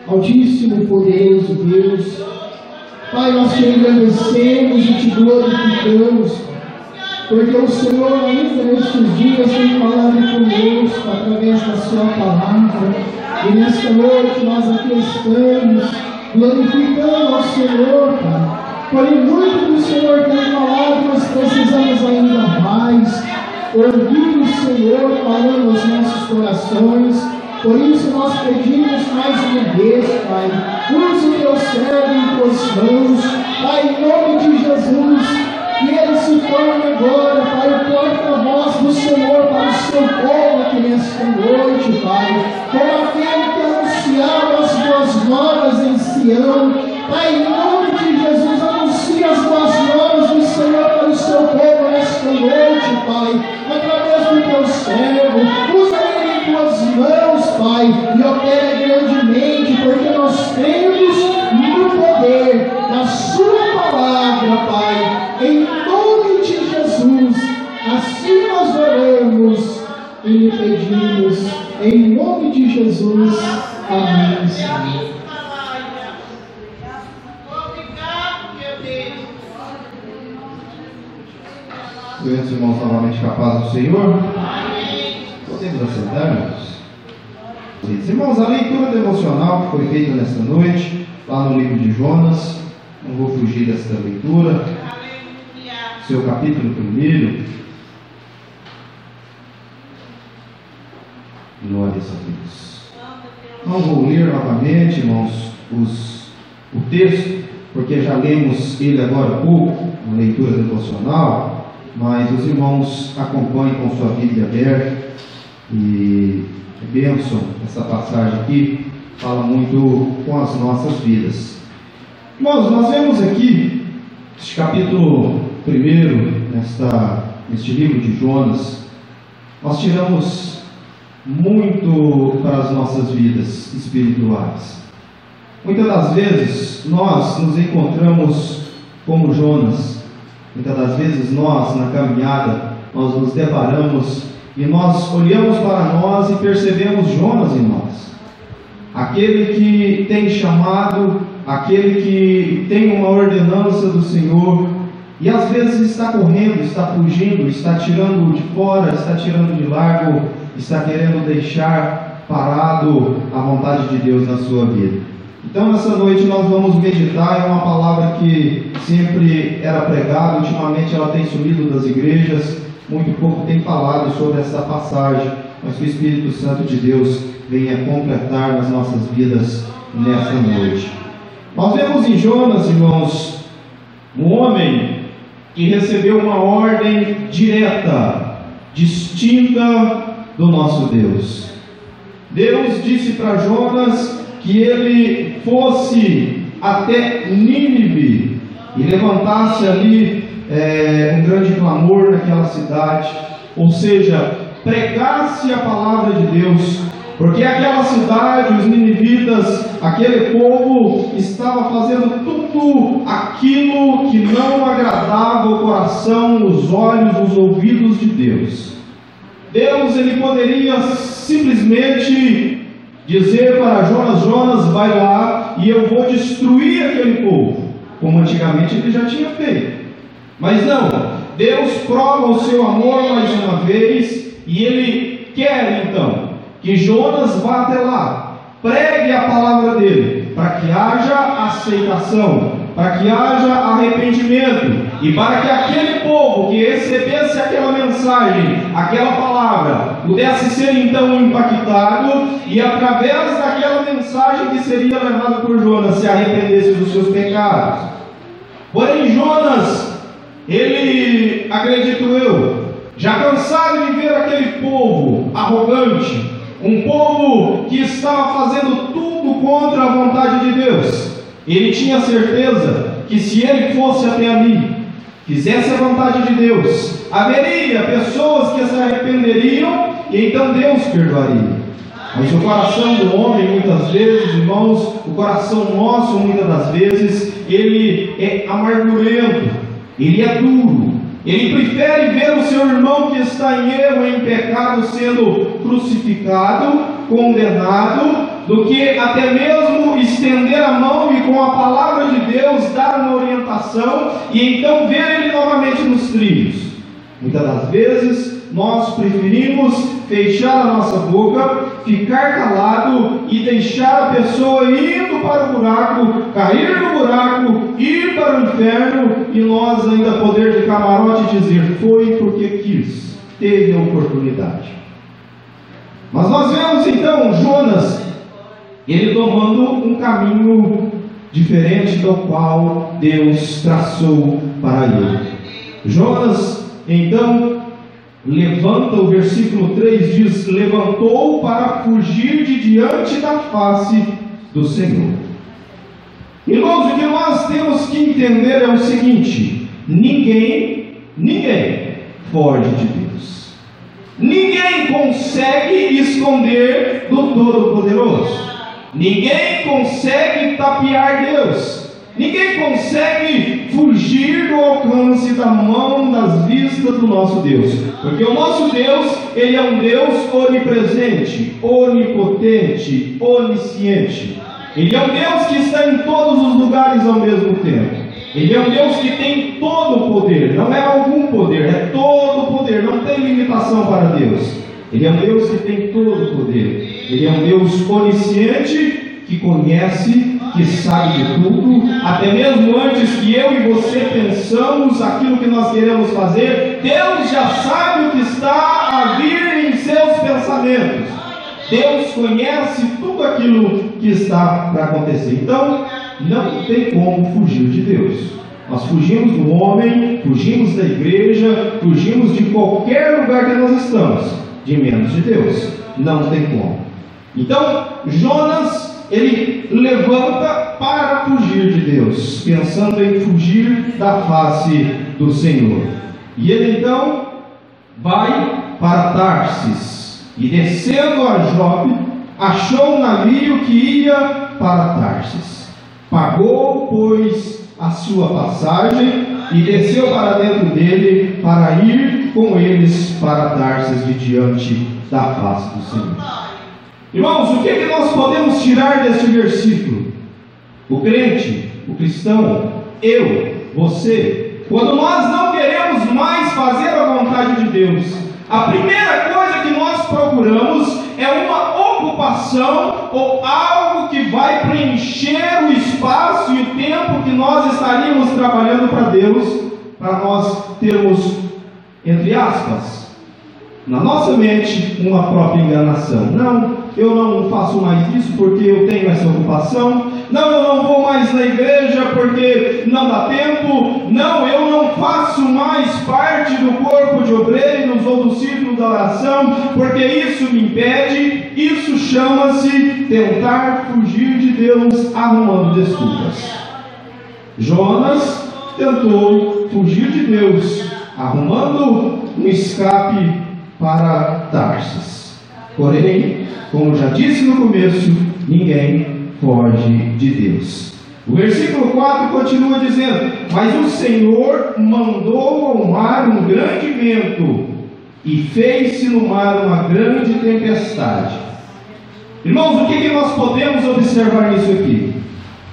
Altíssimo, poderoso Deus, Pai, nós te agradecemos e te glorificamos, porque o Senhor ainda nestes dias tem falado conosco através da sua palavra, e nesta noite nós aqui estamos glorificando ao Senhor, Pai. Porém, muito que o Senhor tem falado, nós precisamos ainda mais ouvir o Senhor falando aos nossos corações. Por isso nós pedimos mais uma vez, Pai, use o teu servo em tuas mãos, Pai, em nome de Jesus, que ele se torne agora, Pai, o porta-voz do Senhor para o seu povo aqui nesta noite, Pai, como aquele que anunciava as boas novas em Sião, Pai, em nome de Jesus, anuncie as boas novas do Senhor para o seu povo nesta noite, Pai, através do teu servo, usa ele em tuas mãos, Pai, e opera grandemente, porque nós cremos no poder da sua palavra, Pai, em nome de Jesus. Assim nós oramos e lhe pedimos, em nome de Jesus. Amém, Senhor. Meus irmãos, novamente com a paz do Senhor. Podemos assentar-nos? Irmãos, a leitura devocional que foi feita nesta noite, lá no livro de Jonas, não vou fugir desta leitura, seu capítulo 1. Glórias a Deus. Não vou ler novamente, irmãos, o texto, porque já lemos ele agora há pouco, na leitura devocional, mas os irmãos acompanhem com sua Bíblia aberta e bênção, essa passagem aqui fala muito com as nossas vidas. Irmãos, nós vemos aqui este capítulo 1, neste livro de Jonas, nós tiramos muito para as nossas vidas espirituais. Muitas das vezes nós nos encontramos como Jonas, muitas das vezes nós na caminhada nós nos deparamos e nós olhamos para nós e percebemos Jonas em nós. Aquele que tem chamado, aquele que tem uma ordenança do Senhor, e às vezes está correndo, está fugindo, está tirando de fora, está tirando de largo, está querendo deixar parado a vontade de Deus na sua vida. Então nessa noite nós vamos meditar em uma palavra que sempre era pregada, ultimamente ela tem sumido das igrejas, muito pouco tem falado sobre essa passagem, mas que o Espírito Santo de Deus venha completar nas nossas vidas nessa noite. Nós vemos em Jonas, irmãos, um homem que recebeu uma ordem direta, distinta do nosso Deus. Deus disse para Jonas que ele fosse até Nínive e levantasse ali um grande clamor naquela cidade, ou seja, pregasse a palavra de Deus, porque aquela cidade, os ninivitas, aquele povo estava fazendo tudo aquilo que não agradava o coração, os olhos, os ouvidos de Deus. Deus, ele poderia simplesmente dizer para Jonas: Jonas, vai lá e eu vou destruir aquele povo, como antigamente ele já tinha feito. Mas não, Deus prova o seu amor mais uma vez, e ele quer então que Jonas vá até lá, pregue a palavra dele, para que haja aceitação, para que haja arrependimento, e para que aquele povo que recebesse aquela mensagem, aquela palavra, pudesse ser então impactado, e através daquela mensagem que seria levada por Jonas, se arrependesse dos seus pecados. Porém Jonas, ele, acredito eu, já cansado de ver aquele povo arrogante, um povo que estava fazendo tudo contra a vontade de Deus, ele tinha certeza que se ele fosse até ali, fizesse a vontade de Deus, haveria pessoas que se arrependeriam e então Deus perdoaria. Mas o coração do homem, muitas vezes, irmãos, o coração nosso, muitas das vezes, ele é amargurento, ele é duro, ele prefere ver o seu irmão que está em erro, em pecado, sendo crucificado, condenado, do que até mesmo estender a mão e com a palavra de Deus dar uma orientação e então ver ele novamente nos trilhos. Muitas das vezes nós preferimos fechar a nossa boca, ficar calado e deixar a pessoa indo para o buraco, cair no buraco, ir para o inferno e nós ainda poder de camarote dizer: foi porque quis, teve a oportunidade. Mas nós vemos então Jonas, ele tomando um caminho diferente do qual Deus traçou para ele. Jonas então levanta, o versículo 3 diz: levantou para fugir de diante da face do Senhor. Irmãos, o que nós temos que entender é o seguinte: ninguém foge de Deus. Ninguém consegue esconder do Todo-Poderoso. Ninguém consegue tapear Deus. Ninguém consegue fugir do alcance da mão, das vistas do nosso Deus. Porque o nosso Deus, Ele é um Deus onipresente, onipotente, onisciente. Ele é um Deus que está em todos os lugares ao mesmo tempo. Ele é um Deus que tem todo o poder. Não é algum poder, é todo o poder. Não tem limitação para Deus. Ele é um Deus que tem todo o poder. Ele é um Deus onisciente, que conhece, que sabe de tudo, até mesmo antes que eu e você pensamos aquilo que nós queremos fazer, Deus já sabe o que está a vir em seus pensamentos. Deus conhece tudo aquilo que está para acontecer. Então, não tem como fugir de Deus. Nós fugimos do homem, fugimos da igreja, fugimos de qualquer lugar que nós estamos, de menos de Deus. Não tem como. Então, Jonas, ele levanta para fugir de Deus, pensando em fugir da face do Senhor. E ele então vai para Tarsis, e descendo a Jope, achou um navio que ia para Tarsis. Pagou, pois, a sua passagem e desceu para dentro dele para ir com eles para Tarsis de diante da face do Senhor. Irmãos, o que é que nós podemos tirar deste versículo? O crente, o cristão, eu, você, quando nós não queremos mais fazer a vontade de Deus, a primeira coisa que nós procuramos é uma ocupação ou algo que vai preencher o espaço e o tempo que nós estaríamos trabalhando para Deus, para nós termos, entre aspas, na nossa mente, uma própria enganação. Não, eu não faço mais isso porque eu tenho essa ocupação. Não, eu não vou mais na igreja porque não dá tempo. Não, eu não faço mais parte do corpo de obreiros ou do círculo da oração porque isso me impede. Isso chama-se tentar fugir de Deus arrumando desculpas. Jonas tentou fugir de Deus arrumando um escape para Tarsis. Porém, como já disse no começo, ninguém foge de Deus. O versículo 4 continua dizendo: mas o Senhor mandou ao mar um grande vento e fez-se no mar uma grande tempestade. Irmãos, o que nós podemos observar nisso aqui?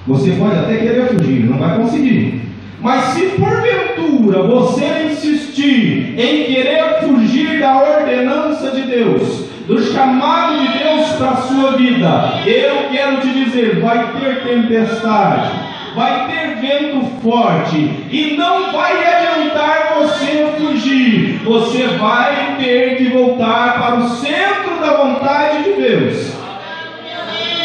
Você pode até querer fugir, não vai conseguir. Mas se porventura você insistir em querer fugir da ordenança de Deus, do chamado de Deus para a sua vida, eu quero te dizer, vai ter tempestade, vai ter vento forte, e não vai adiantar você fugir. Você vai ter que voltar para o centro da vontade de Deus.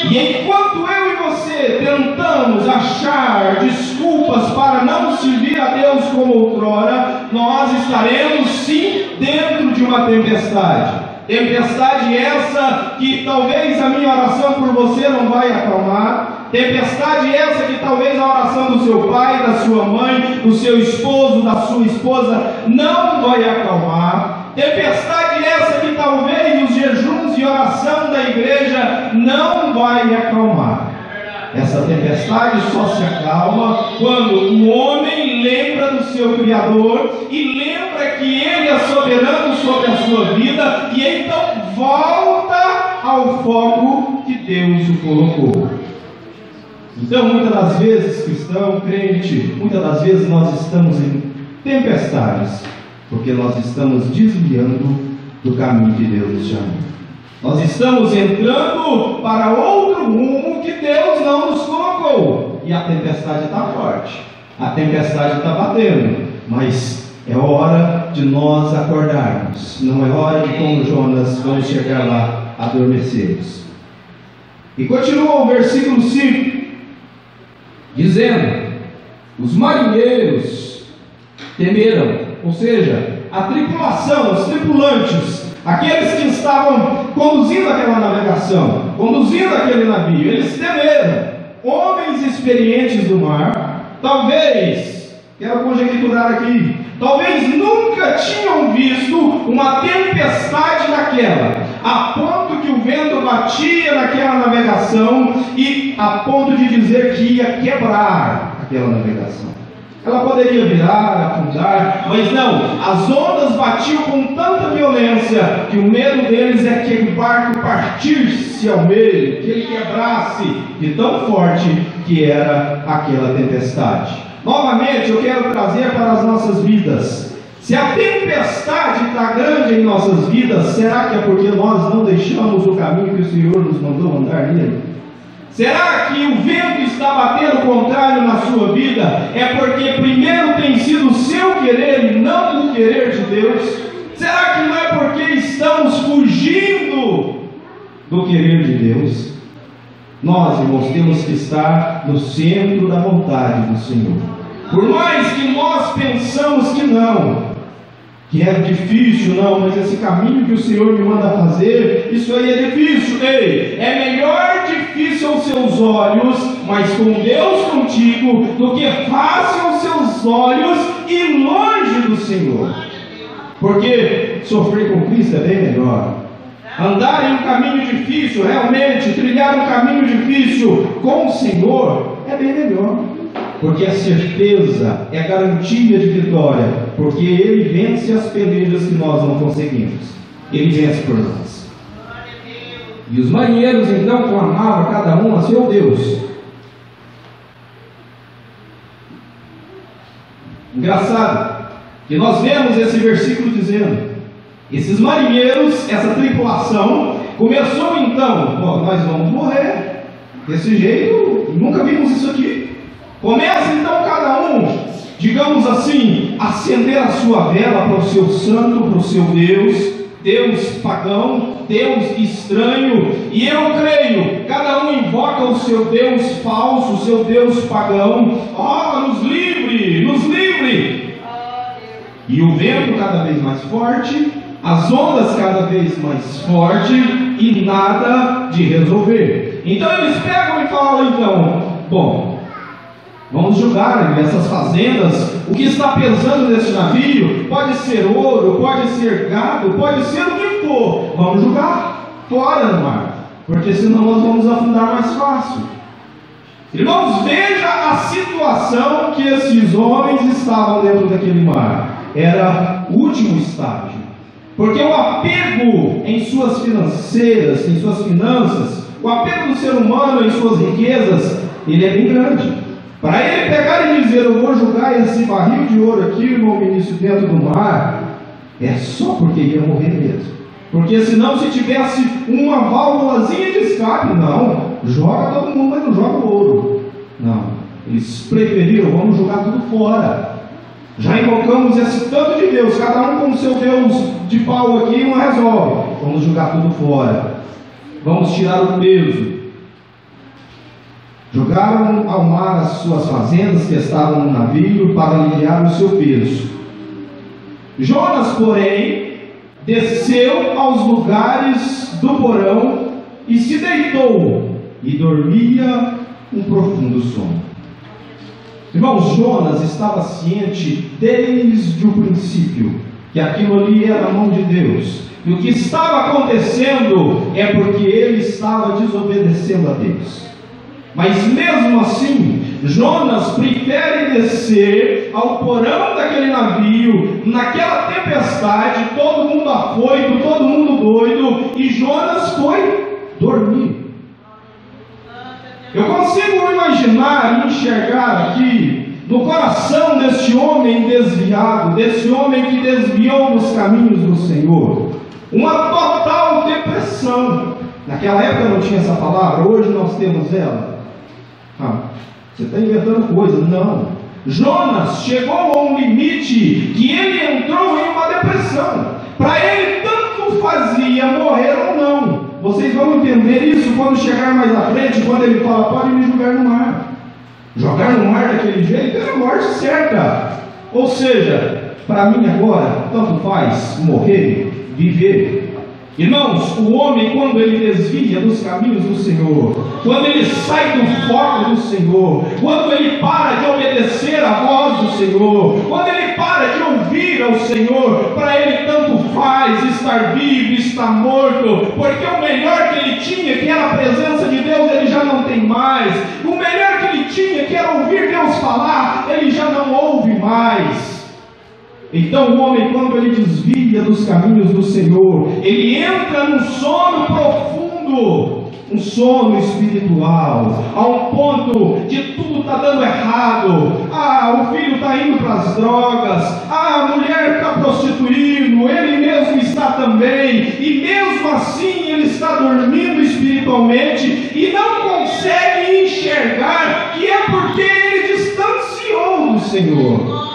E enquanto eu e você tentamos achar desculpas para não servir a Deus como outrora, nós estaremos sim dentro de uma tempestade. Tempestade essa que talvez a minha oração por você não vai acalmar. Tempestade essa que talvez a oração do seu pai, da sua mãe, do seu esposo, da sua esposa não vai acalmar. Tempestade essa que talvez os jejuns e oração da igreja não vai acalmar. Essa tempestade só se acalma quando o homem lembra do seu Criador e lembra que Ele é soberano sobre a sua vida, e então volta ao foco que Deus o colocou. Então, muitas das vezes, cristão, crente, muitas das vezes nós estamos em tempestades, porque nós estamos desviando do caminho que Deus nos chamou. Nós estamos entrando para outro rumo que Deus não nos colocou. E a tempestade está forte, a tempestade está batendo, mas é hora de nós acordarmos. Não é hora de, como Jonas, vamos chegar lá, adormecermos. E continua o versículo 5, dizendo: os marinheiros temeram, ou seja, a tripulação, os tripulantes, aqueles que estavam conduzindo aquela navegação, conduzindo aquele navio, eles temeram. Homens experientes do mar, talvez, quero conjecturar aqui, talvez nunca tinham visto uma tempestade daquela, a ponto que o vento batia naquela navegação e a ponto de dizer que ia quebrar aquela navegação. Ela poderia virar, afundar, mas não, as ondas batiam com tanta violência que o medo deles é que o barco partisse ao meio, que ele quebrasse, de tão forte que era aquela tempestade. Novamente eu quero trazer para as nossas vidas: se a tempestade está grande em nossas vidas, será que é porque nós não deixamos o caminho que o Senhor nos mandou andar nele? Será que o vento está batendo contrário na sua vida? É porque primeiro tem sido o seu querer e não o querer de Deus? Será que não é porque estamos fugindo do querer de Deus? Nós, irmãos, temos que estar no centro da vontade do Senhor. Por mais que nós pensamos que não, que é difícil, não, mas esse caminho que o Senhor me manda fazer, isso aí é difícil. Ei, é melhor difícil aos seus olhos, mas com Deus contigo, do que fácil aos seus olhos e longe do Senhor. Porque sofrer com Cristo é bem melhor. Andar em um caminho difícil, realmente, trilhar um caminho difícil com o Senhor é bem melhor. Porque a certeza é garantia de vitória, porque Ele vence as pelejas que nós não conseguimos. Ele vence por nós. E os marinheiros então clamavam cada um a seu Deus. Engraçado que nós vemos esse versículo dizendo: esses marinheiros, essa tripulação, começou então: nós vamos morrer desse jeito, nunca vimos isso aqui. Começa então cada um, digamos assim, acender a sua vela para o seu santo, para o seu Deus, Deus pagão, Deus estranho, e eu creio, cada um invoca o seu Deus falso, o seu Deus pagão. Nos livre, nos livre. E o vento cada vez mais forte, as ondas cada vez mais fortes, e nada de resolver. Então eles pegam e falam então: bom, vamos julgar nessas fazendas o que está pesando nesse navio. Pode ser ouro, pode ser gado, pode ser o que for. Vamos julgar fora no mar, porque senão nós vamos afundar mais fácil. Irmãos, veja a situação que esses homens estavam dentro daquele mar. Era o último estágio, porque o apego em suas financeiras, em suas finanças, o apego do ser humano em suas riquezas, ele é bem grande. Para ele pegar e dizer: eu vou jogar esse barril de ouro aqui, irmão ministro, dentro do mar, é só porque ia morrer mesmo. Porque senão, se tivesse uma válvulazinha de escape, não, joga todo mundo, mas não joga o ouro. Não, eles preferiram: vamos jogar tudo fora. Já invocamos esse tanto de Deus, cada um com o seu Deus de pau aqui, não resolve. Vamos jogar tudo fora, vamos tirar o peso. Jogaram ao mar as suas fazendas que estavam no navio para aliviar o seu peso. Jonas, porém, desceu aos lugares do porão e se deitou e dormia um profundo sono. Irmãos, Jonas estava ciente desde o princípio que aquilo ali era a mão de Deus. E o que estava acontecendo é porque ele estava desobedecendo a Deus. Mas mesmo assim, Jonas prefere descer ao porão daquele navio, naquela tempestade, todo mundo afoito, todo mundo doido, e Jonas foi dormir. Eu consigo imaginar e enxergar aqui, no coração deste homem desviado, desse homem que desviou dos caminhos do Senhor, uma total depressão. Naquela época não tinha essa palavra, hoje nós temos ela. Você está inventando coisa. Não. Jonas chegou a um limite que ele entrou em uma depressão. Para ele tanto fazia morrer ou não. Vocês vão entender isso quando chegar mais à frente, quando ele fala, pode me jogar no mar. Jogar no mar daquele jeito é a morte certa. Ou seja, para mim agora, tanto faz morrer, viver. Irmãos, o homem, quando ele desvia dos caminhos do Senhor, quando ele sai do foco do Senhor, quando ele para de obedecer à voz do Senhor, quando ele para de ouvir ao Senhor, para ele tanto faz estar vivo, estar morto, porque o melhor que ele tinha, que era a presença de Deus, ele já não tem mais. O melhor que ele tinha, que era ouvir Deus falar, ele já não ouve mais. Então o homem, quando ele desvia dos caminhos do Senhor, ele entra num sono profundo, um sono espiritual, a um ponto de tudo está dando errado. O filho está indo para as drogas, a mulher está prostituindo, ele mesmo está também, e mesmo assim ele está dormindo espiritualmente e não consegue enxergar que é porque ele distanciou do Senhor.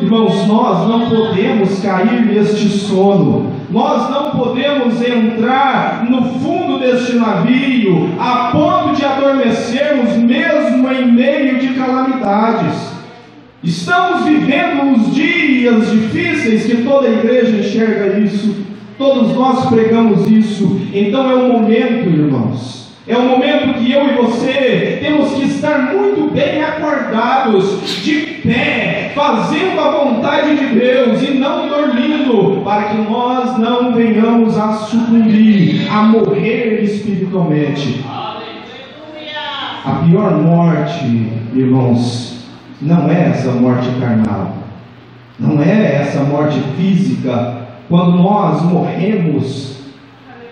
Irmãos, nós não podemos cair neste sono, nós não podemos entrar no fundo deste navio a ponto de adormecermos mesmo em meio de calamidades. Estamos vivendo os dias difíceis que toda a igreja enxerga isso, todos nós pregamos isso. Então é um momento, irmãos, é um momento que eu e você temos que estar muito bem acordados, de pé, fazendo a vontade de Deus e não dormindo, para que nós não venhamos a sucumbir, a morrer espiritualmente. A pior morte, irmãos, não é essa morte carnal, não é essa morte física, quando nós morremos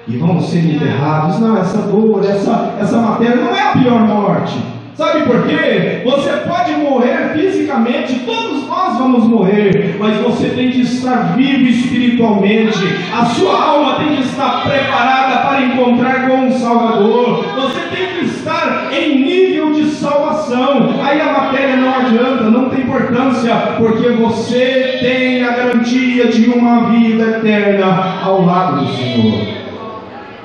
e vamos ser enterrados. Não, essa dor, essa matéria não é a pior morte. Sabe por quê? Você pode morrer fisicamente, todos nós vamos morrer, mas você tem que estar vivo espiritualmente. A sua alma tem que estar preparada para encontrar com um Salvador. Você tem que estar em nível de salvação. Aí a matéria não adianta, não tem importância, porque você tem a garantia de uma vida eterna ao lado do Senhor.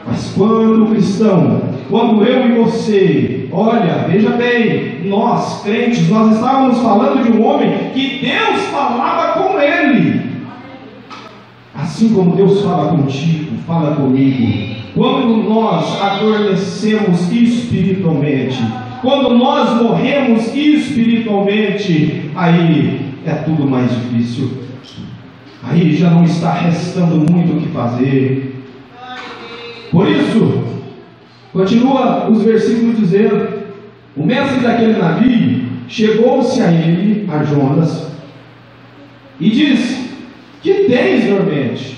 Mas quando o cristão, quando eu e você, olha, veja bem, nós crentes, nós estávamos falando de um homem que Deus falava com ele, assim como Deus fala contigo, fala comigo. Quando nós adormecemos espiritualmente, quando nós morremos espiritualmente, aí é tudo mais difícil, aí já não está restando muito o que fazer. Por isso, continua os versículos dizendo: o mestre daquele navio chegou-se a ele, a Jonas, e disse: que tens, dormente?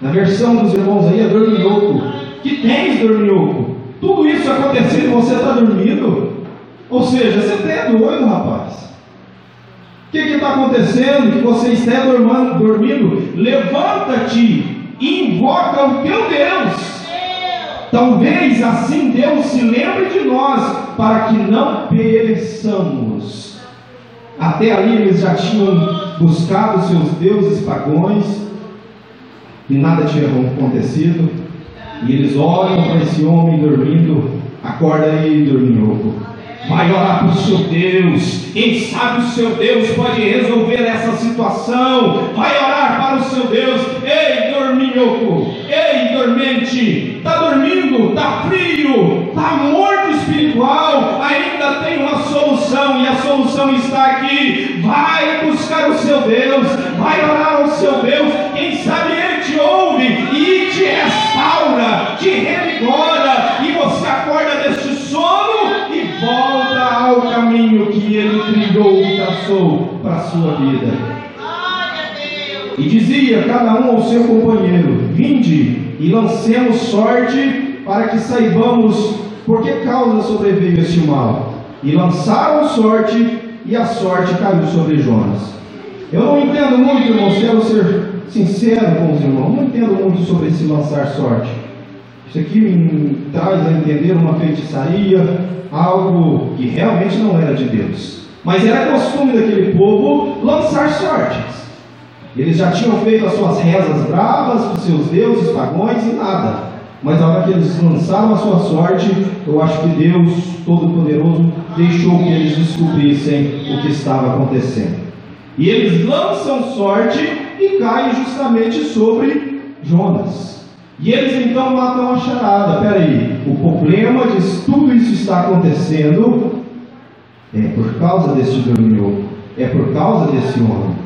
Na versão dos irmãos aí é dorminhoco. Que tens, dorminhoco? Tudo isso acontecendo e você está dormindo? Ou seja, você está doido, rapaz. O que está acontecendo que você está dormindo? Levanta-te e invoca o teu Deus. Talvez assim Deus se lembre de nós, para que não pereçamos. Até ali eles já tinham buscado seus deuses pagãos e nada tinha acontecido. E eles olham para esse homem dormindo. Acorda aí, dorminhoco. Vai orar para o seu Deus. Quem sabe o seu Deus pode resolver essa situação. Vai orar para o seu Deus. Ei, dorminhoco. Ei, dormente. Está dormindo, está frio, está morto espiritual. Ainda tem uma solução, e a solução está aqui. Vai buscar o seu Deus. Vai orar ao seu Deus. Quem sabe Ele te ouve e te restaura, te revigora, e você acorda deste sono e volta ao caminho que Ele trilhou e traçou para a sua vida. E dizia cada um ao seu companheiro: vinde e lancemos sorte para que saibamos por que causa sobreveio este mal. E lançaram sorte, e a sorte caiu sobre Jonas. Eu não entendo muito, irmãos, quero ser sincero com os irmãos, não entendo muito sobre esse lançar sorte. Isso aqui me traz a entender uma feitiçaria, algo que realmente não era de Deus. Mas era costume daquele povo lançar sortes. Eles já tinham feito as suas rezas bravas para os seus deuses pagões e nada. Mas na hora que eles lançaram a sua sorte, eu acho que Deus Todo-Poderoso deixou que eles descobrissem o que estava acontecendo. E eles lançam sorte e caem justamente sobre Jonas. E eles então matam a charada. Peraí, o problema de tudo isso está acontecendo é por causa deste dorminhoco, é por causa desse homem.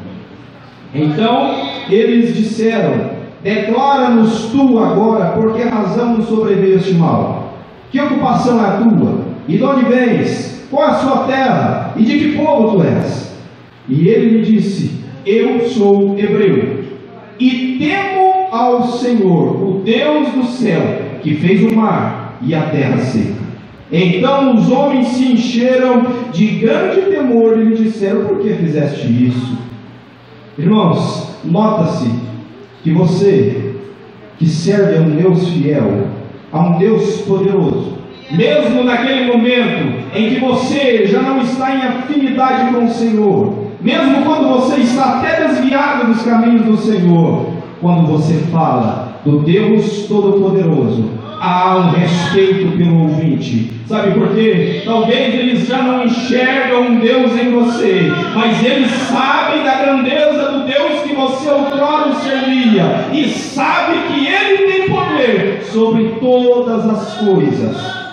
Então eles disseram: declara-nos tu agora por que razão nos sobreveio este mal. Que ocupação é a tua? E de onde vens? Qual é a sua terra? E de que povo tu és? E ele lhe disse: eu sou hebreu, e temo ao Senhor, o Deus do céu, que fez o mar e a terra seca. Então os homens se encheram de grande temor e lhe disseram: por que fizeste isso? Irmãos, nota-se que você, que serve a um Deus fiel, a um Deus poderoso, mesmo naquele momento em que você já não está em afinidade com o Senhor, mesmo quando você está até desviado dos caminhos do Senhor, quando você fala do Deus Todo-Poderoso, há um respeito pelo ouvinte. Sabe por quê? Talvez eles já não enxergam um Deus em você, mas eles sabem da grandeza do Deus que você outrora servia, e sabe que Ele tem poder sobre todas as coisas.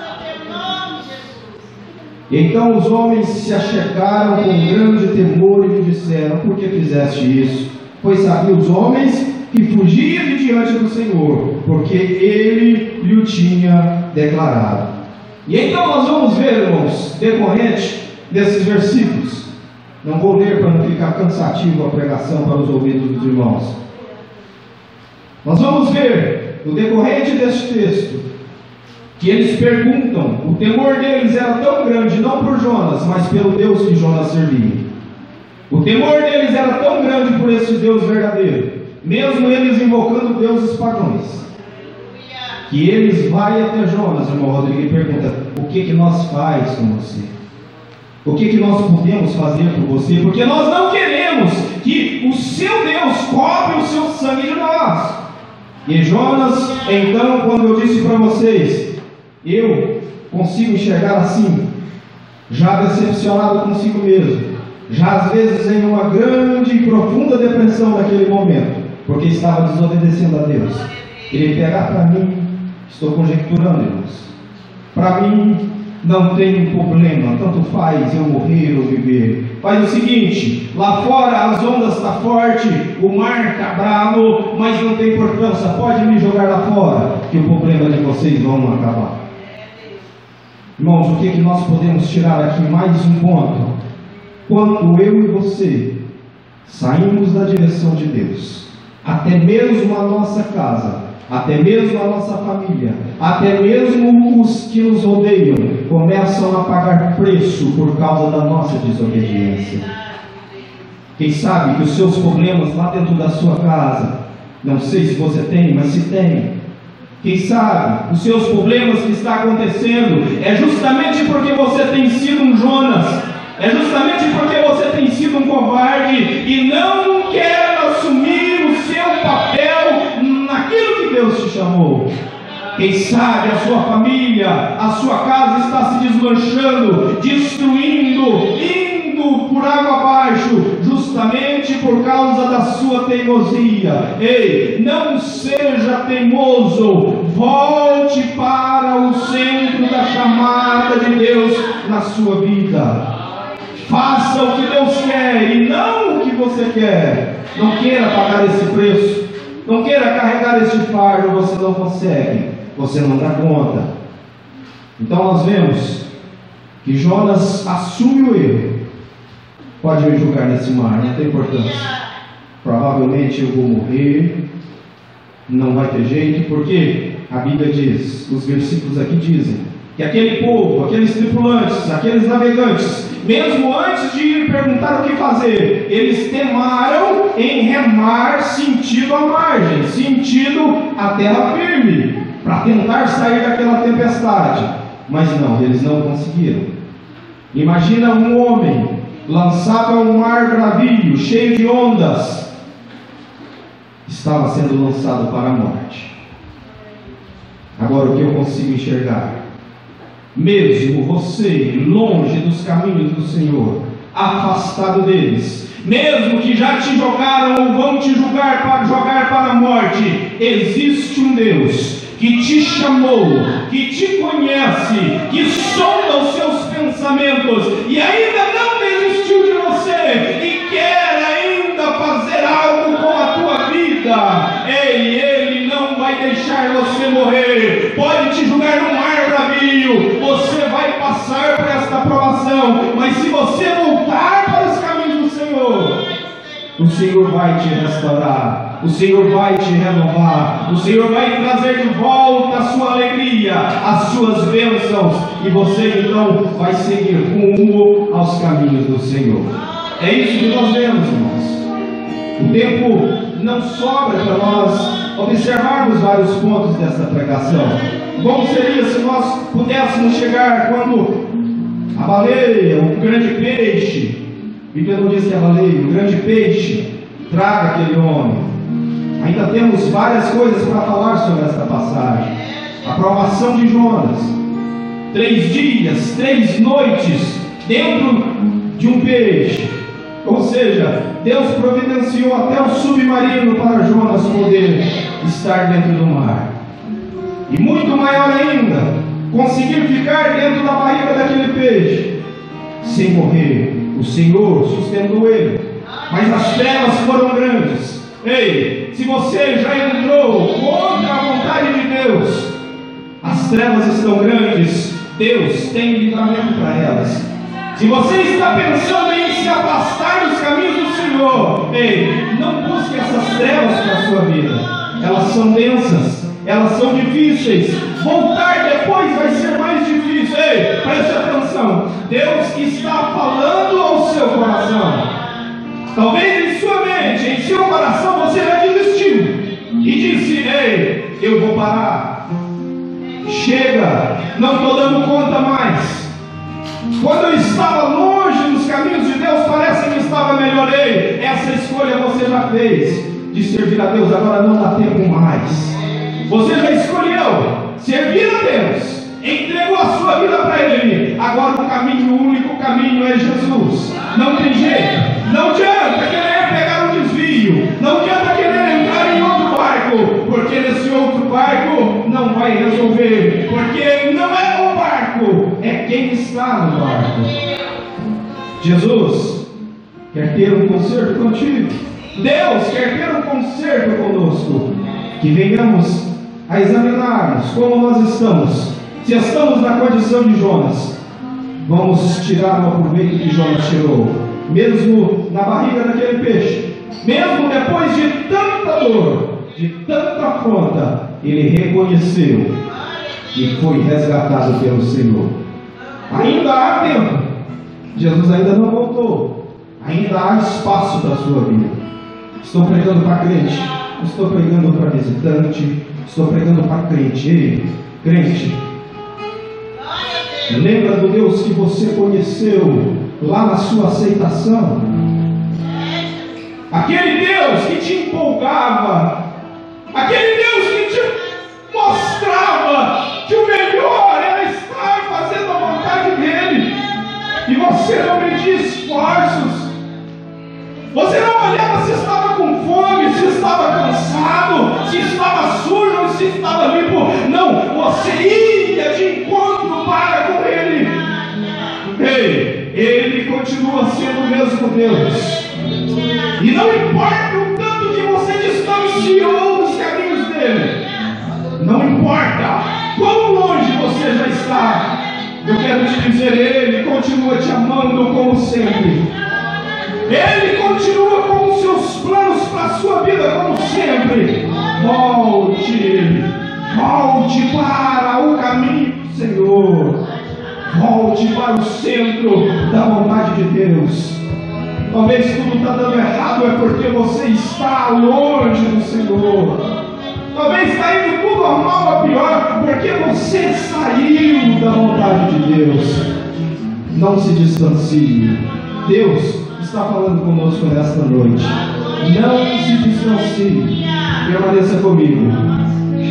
Então os homens se achegaram com grande temor e lhe disseram: por que fizeste isso? Pois sabiam os homens que fugia de diante do Senhor, porque Ele lhe o tinha declarado. E então nós vamos ver, irmãos, decorrente desses versículos. Não vou ler para não ficar cansativo a pregação para os ouvidos dos irmãos. Nós vamos ver, no decorrente deste texto, que eles perguntam, o temor deles era tão grande, não por Jonas, mas pelo Deus que Jonas servia. O temor deles era tão grande por esse Deus verdadeiro, mesmo eles invocando deuses pagãos, que eles vão até Jonas, irmão Rodrigo, e perguntam: o que nós faz com você? O que nós podemos fazer por você? Porque nós não queremos que o seu Deus cobre o seu sangue de nós. E Jonas, então, quando eu disse para vocês, eu consigo enxergar assim, já decepcionado consigo mesmo, já às vezes em uma grande e profunda depressão naquele momento, porque estava desobedecendo a Deus. Ele pegar para mim, estou conjecturando, irmãos, para mim não tem problema, tanto faz eu morrer ou viver. Faz o seguinte: lá fora as ondas estão fortes, o mar está bravo, mas não tem importância, pode me jogar lá fora, que o problema de vocês vão acabar. Irmãos, o que nós podemos tirar aqui? Mais um ponto. Quando eu e você saímos da direção de Deus, até mesmo a nossa casa, até mesmo a nossa família, até mesmo os que nos rodeiam, começam a pagar preço por causa da nossa desobediência. Quem sabe que os seus problemas lá dentro da sua casa, não sei se você tem, mas se tem, quem sabe os seus problemas que está acontecendo é justamente porque você tem sido um Jonas, é justamente porque você tem sido um covarde e não quer assumir o seu papel naquilo que Deus te chamou. Quem sabe a sua família, a sua casa está se desmanchando, destruindo, indo por água abaixo, justamente por causa da sua teimosia. Ei, não seja teimoso, volte para o centro da chamada de Deus na sua vida. Faça o que Deus quer e não o que você quer. Não queira pagar esse preço, não queira carregar esse fardo, você não consegue, você não dá conta. Então nós vemos que Jonas assume o erro. Pode me julgar nesse mar, não tem importância. Provavelmente eu vou morrer, não vai ter jeito. Por quê? a Bíblia diz, os versículos aqui dizem, que aquele povo, aqueles tripulantes, aqueles navegantes, mesmo antes de ir perguntar o que fazer, eles temaram em remar sentido a margem, sentido a terra firme, para tentar sair daquela tempestade. Mas não, eles não conseguiram. Imagina um homem lançado a um mar bravio, cheio de ondas, estava sendo lançado para a morte. Agora o que eu consigo enxergar? Mesmo você longe dos caminhos do Senhor, afastado deles, mesmo que já te jogaram ou vão te jogar para a morte, existe um Deus que te chamou, que te conhece, que sonda os seus pensamentos e ainda não desistiu de você e quer ainda fazer algo com a tua vida. Ei, Ele não vai deixar você morrer. Pode te jogar no mar bravio, você vai passar por esta provação, mas se você voltar para os caminhos do Senhor, o Senhor vai te restaurar, o Senhor vai te renovar, o Senhor vai trazer de volta a sua alegria, as suas bênçãos, e você então vai seguir rumo aos caminhos do Senhor. É isso que nós vemos, irmãos. O tempo não sobra para nós observarmos vários pontos dessa pregação. Bom seria se nós pudéssemos chegar quando a baleia, o grande peixe, a Bíblia não diz que é a baleia, o grande peixe traga aquele homem. Ainda temos várias coisas para falar sobre esta passagem. A provação de Jonas, 3 dias, 3 noites dentro de um peixe. Ou seja, Deus providenciou até o submarino para Jonas poder estar dentro do mar. E muito maior ainda, conseguir ficar dentro da barriga daquele peixe sem morrer. O Senhor sustentou ele, mas as trevas foram grandes. Ei, se você já entrou contra a vontade de Deus, as trevas estão grandes, Deus tem livramento para elas. Se você está pensando em se afastar dos caminhos do Senhor, ei, não busque essas trevas para a sua vida. Elas são densas, elas são difíceis. Voltar depois vai ser mais difícil. Ei, preste atenção. Deus está falando ao seu coração. Talvez em sua mente, em seu coração, você já desistiu e disse: ei, eu vou parar. Chega, não estou dando conta mais. Quando eu estava longe dos caminhos de Deus, parece que estava melhor. Ei, essa escolha você já fez de servir a Deus, agora não dá tempo mais. Você já escolheu servir a Deus, entregou a sua vida para Ele. Agora o caminho, o único caminho é Jesus. Não tem jeito. Não adianta querer pegar um desvio. Não adianta querer entrar em outro barco, porque nesse outro barco não vai resolver. Porque não é o barco, é quem está no barco. Jesus quer ter um concerto contigo. Deus quer ter um concerto conosco. Que venhamos a examinarmos como nós estamos. Se estamos na condição de Jonas, vamos tirar o proveito que Jonas tirou, mesmo na barriga daquele peixe, mesmo depois de tanta dor, de tanta afronta, ele reconheceu e foi resgatado pelo Senhor. Ainda há tempo. Jesus ainda não voltou. Ainda há espaço para a sua vida. Estou pregando para crente, estou pregando para visitante, estou pregando para crente. Ei, crente, lembra do Deus que você conheceu lá na sua aceitação? Aquele Deus que te empolgava, aquele Deus que te mostrava que o melhor era estar fazendo a vontade dele, e você não media esforços. Você não olhava se estava com fome, se estava cansado, se estava sujo, se estava limpo. Não, você ia de encontro para com Ele. Ei, Ele continua sendo o mesmo Deus. E não importa o tanto que você distanciou dos caminhos dele, não importa quão longe você já está, eu quero te dizer, Ele continua te amando como sempre. Ele continua com os seus planos para a sua vida como sempre. Volte, Volte para o caminho do Senhor. Volte para o centro da vontade de Deus. Talvez tudo está dando errado é porque você está longe do Senhor. Talvez está indo tudo a mal a pior porque você saiu da vontade de Deus. Não se distancie. Deus está falando conosco nesta noite. Não se distancie. Permaneça comigo.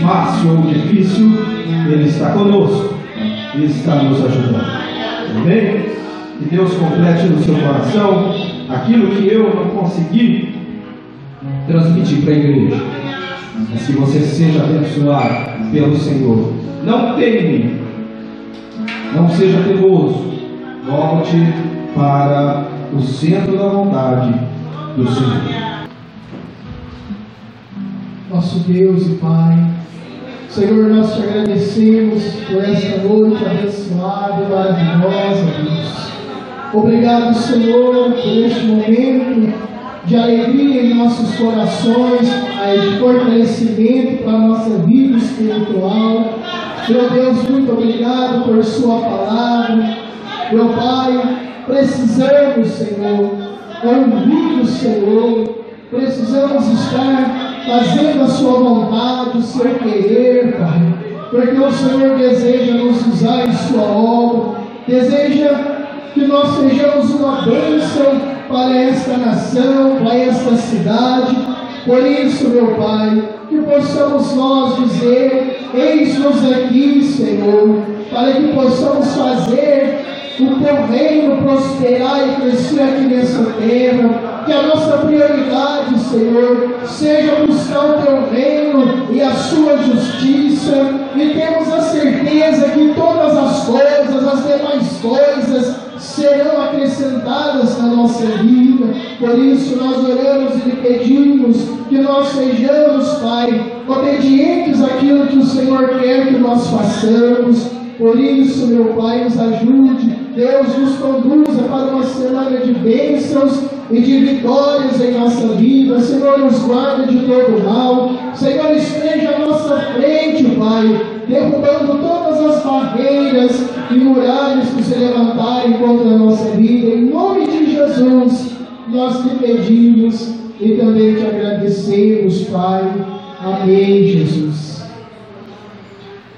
Fácil ou difícil, Ele está conosco e está nos ajudando. Amém? Que Deus complete no seu coração aquilo que eu não consegui transmitir para a igreja. Mas que você seja abençoado pelo Senhor. Não teme, não seja teimoso. Volte para o centro da vontade do Senhor. Nosso Deus e Pai, Senhor, nós te agradecemos por esta noite abençoada e maravilhosa, Deus. Obrigado, Senhor, por este momento de alegria em nossos corações, de fortalecimento para a nossa vida espiritual. Meu Deus, muito obrigado por Sua palavra. Meu Pai, precisamos, Senhor, ouvir o Senhor, precisamos estar fazendo a Sua vontade, o Seu querer, Pai, porque o Senhor deseja nos usar em Sua obra, deseja que nós sejamos uma bênção para esta nação, para esta cidade. Por isso, meu Pai, que possamos nós dizer: eis-nos aqui, Senhor, para que possamos fazer o Teu reino prosperar e crescer aqui nessa terra. Que a nossa prioridade, Senhor, seja buscar o Teu reino e a Sua justiça, e temos a certeza que todas as coisas, as demais coisas, serão acrescentadas na nossa vida. Por isso nós oramos e lhe pedimos que nós sejamos, Pai, obedientes àquilo que o Senhor quer que nós façamos. Por isso, meu Pai, nos ajude. Deus, nos conduza para uma semana de bênçãos e de vitórias em nossa vida. Senhor, nos guarda de todo mal. Senhor, esteja à nossa frente, Pai, derrubando todas as barreiras e muralhas que se levantarem contra a nossa vida. Em nome de Jesus, nós te pedimos e também te agradecemos, Pai. Amém, Jesus.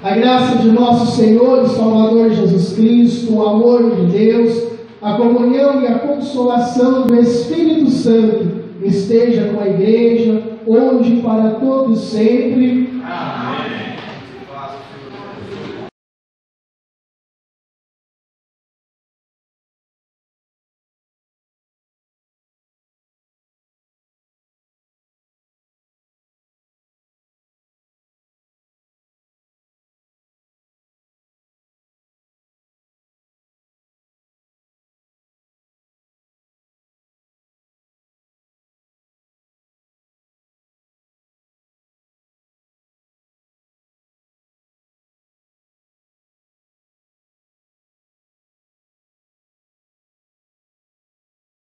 A graça de nosso Senhor e Salvador Jesus Cristo, o amor de Deus, a comunhão e a consolação do Espírito Santo esteja com a igreja, hoje e para todos sempre. Amém.